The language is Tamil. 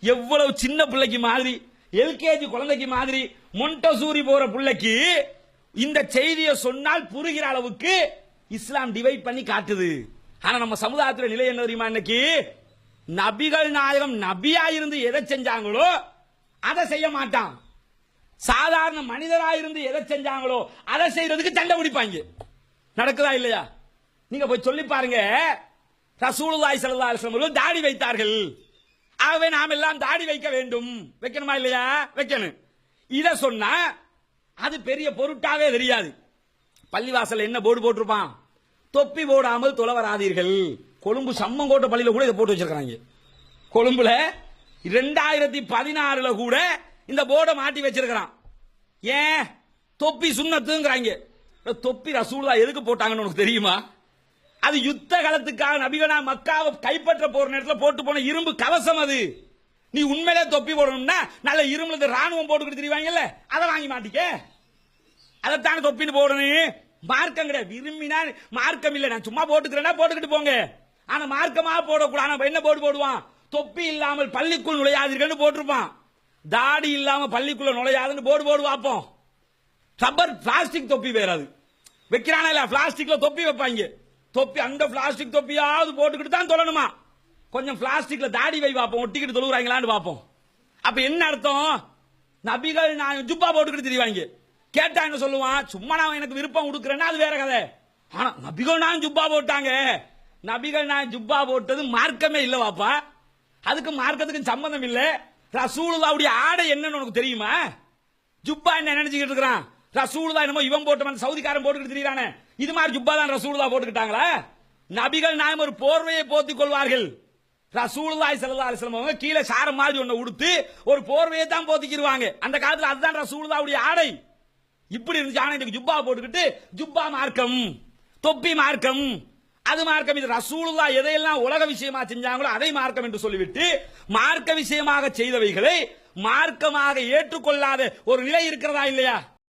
எவ்வளவு சின்ன பிள்ளைக்கு மாதிரி, எல்கேஜி குழந்தைக்கு மாதிரி, மொண்டசூரி போற பிள்ளைக்கு இந்த செய்தியை சொன்னால் புரிகிற அளவுக்கு இஸ்லாம் டிவைட் பண்ணி காட்டுது. ஆனா நம்ம சமுதாயத்தில் நிலை என்ன தெரியுமா? இன்னைக்கு நபிகள் நாயகம் நபியா இருந்து எதை செஞ்சாங்களோ அதை செய்ய மாட்டான். சாதாரண மனிதராக இருந்து எதை செஞ்சாங்களோ அதை செய்யறதுக்கு சண்டை பிடிப்பாங்க. நடக்குதா இல்லையா? நீங்க போய் சொல்லி பாருங்க. ரசூலுல்லாஹி ஸல்லல்லாஹு அலைஹி வஸல்லம் தாடி வைத்தார்கள், ஆகவே நாம் எல்லாம் தாடி வைக்க வேண்டும். வைக்கணுமா இல்லையா? வைக்கணும். இத சொன்னா அது பெரிய பொருட்டாவே தெரியாது. பள்ளிவாசல் என்ன போர்டு போட்டிருப்பான்? தொப்பி போடாமல் தொலை வராதீர்கள். கொழும்பு சம்மங்கோட்டை பள்ளியில கூட இதை போட்டு வச்சிருக்காங்க. கொழும்புல 2016 கூட இந்த போர்டை மாட்டி வச்சிருக்கிறான். ஏன்? தொப்பி சுன்னத்துங்கிறாங்க. தொப்பி ரசூலுல்லாஹ் எதுக்கு போட்டாங்கன்னு உனக்கு தெரியுமா? அது யுத்த காலத்துக்காக நபிகனா மக்காவை கைப்பற்ற போற நேரத்தில் போட்டு போன இரும்பு கவசம். அது நீ உண்மையிலே தொப்பி போடணும்னா நல்ல இரும்புல ராணுவம் போட்டுக்கிட்டு தெரிவாங்கல்ல, அதை வாங்கி மாட்டிக்க. அதைத்தானே தொப்பின்னு போடணும். மார்க்கம் கிடையாது. விரும்பினா மார்க்கம் இல்லை, நான் சும்மா போட்டுக்கிறேன்னா போட்டுக்கிட்டு போங்க. ஆனா மார்க்கமா போடக்கூடாது. என்ன போர்டு போடுவான்? தொப்பி இல்லாமல் பள்ளிக்குள் நுழையாதீர்கள் போட்டிருப்பான். தாடி இல்லாம பள்ளிக்குள்ள நுழையாதுன்னு போர்டு போடு பார்ப்போம். ரப்பர் பிளாஸ்டிக் தொப்பி வேறாது வைக்கிறானா இல்ல? பிளாஸ்டிக்ல தொப்பி வைப்பாங்க. தொப்பி அந்த பிளாஸ்டிக் தொப்பியாவது போட்டுக்கிட்டு தான் தொழணுமா? கொஞ்சம் பிளாஸ்டிக்ல தாடி வை பார்ப்போம், ஒட்டிக்கிட்டு தொழுகிறாங்களான்னு பார்ப்போம். அப்ப என்ன அர்த்தம்? நபிகள் நான் ஜுப்பா போட்டுக்கிட்டு தெரிவாங்க. கேட்டா என்ன சொல்லுவான்? சும்மா நான் எனக்கு விருப்பம் கொடுக்குறேன்னா அது வேற கதை. ஆனா நபிகள் நான் ஜுப்பா போட்டாங்க. நபிகள் நான் ஜுப்பா போட்டது மார்க்கமே இல்ல வாப்பா. அதுக்கு மார்க்கத்துக்கு சம்பந்தம் இல்ல. ரசூலுல்லாஹ்வுடைய ஆடை என்னன்னு உனக்கு தெரியுமா? ஜுப்பா என்ன நினைச்சுக்கிட்டு இருக்கிறான்? ரசூலுல்லாஹ் என்னமோ இவன் போட்டவன் சவுதிக்காரன் போட்டுக்கிட்டு திரியிறானே, இது மாதிரி ஜுப்பா தான் ரசூலுல்லாஹ் போட்டுக்கிட்டாங்களா? நபிகள் நாயகம் ஒரு போர்வையை போத்திக் கொள்வார்கள். ரசூலுல்லாஹி ஸல்லல்லாஹு அலைஹி வஸல்லம் கீழே சாரம் மாதிரி ஒண்ணு உடுத்து ஒரு போர்வையை தான் போத்திக்கிடுவாங்க. அந்த காலத்துல அதுதான் ரசூலுல்லாஹ்வுடைய ஆடை. இப்படி இருந்துச்சு. ஆனா இன்னைக்கு ஜுப்பா போட்டுக்கிட்டு ஜுப்பா மார்க்கம், தொப்பி மார்க்கம், அது மார்க்கம். இது ரசூலுல்லாஹ் எதையெல்லாம் உலக விஷயமா செஞ்சாங்களோ அதை மார்க்கம் என்று சொல்லிவிட்டு மார்க்க விஷயமாக செய்தவைகளை மார்க்கமாக ஏற்றுக்கொள்ளாத ஒரு நிலை இருக்கிறதா இல்லையா?